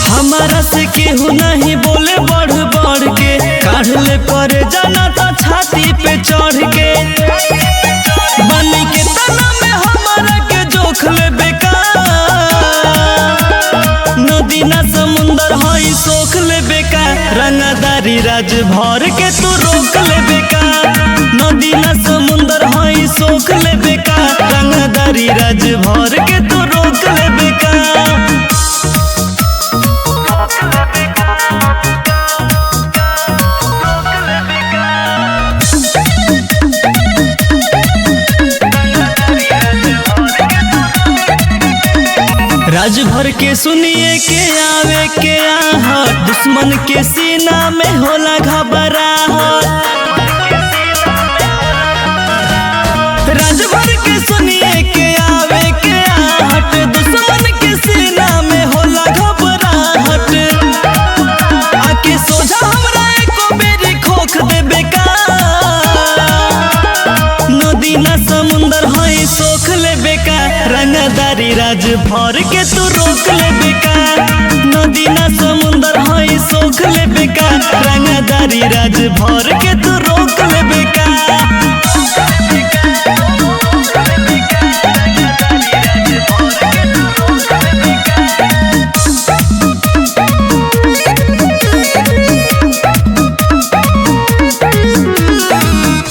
हमारा से केहू नहीं बोले बढ़ बढ़ के, काढ़ ले पर जाना तो छाती पे चढ़ के। बनी के तना में हमारा के जोख ले बेकार, नदी ना समुंदर हई सोख ले बेकार। रंगदारी राज भर के तू रोक ले बेकार, नदी ना समुंदर हई सोख ले बेकार। रंगदारी राज भर के तू रोक ले बेकार। राज भर के सुनिए के आवे के आहट, दुश्मन के सीना में होला घबराहट। राज भर के सुनिए के आवे के आहट, दुश्मन के सीना में होला घबराहट। आके सोझा हमरा एको बेरी खोख दे बेकार, नदी ना समुंदर हई सोख ले बेकार। रंगदारी राज भर के तू रोक ले बेकार, नदी ना समुंदर हई सोख ले बेकार। रंगदारी राज भर के तू रोक ले बेकार।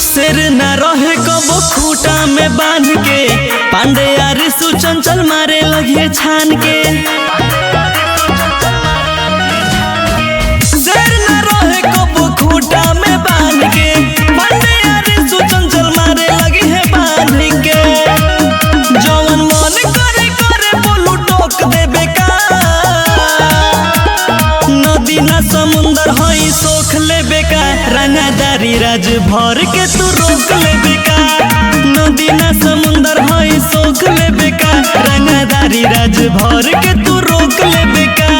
शेर न रहे कबो खूटा में बांध के, पांडे यारी सुचंचल मारे लगे छान के। शेर न रहे कबो खूटा में बांध के, पांडे यारी सुचंचल मारे लगे है बांध के। जवन मन करे करे बोलू टोक दे बेकार, नदी ना समुंदर हई सोख ले बेकार। रंगदारी राज भर के तू रोक ले बेकार, नदी ना समुंदर हई सोख ले बेकार। रंगदारी राज भर के तू रोक ले बेकार।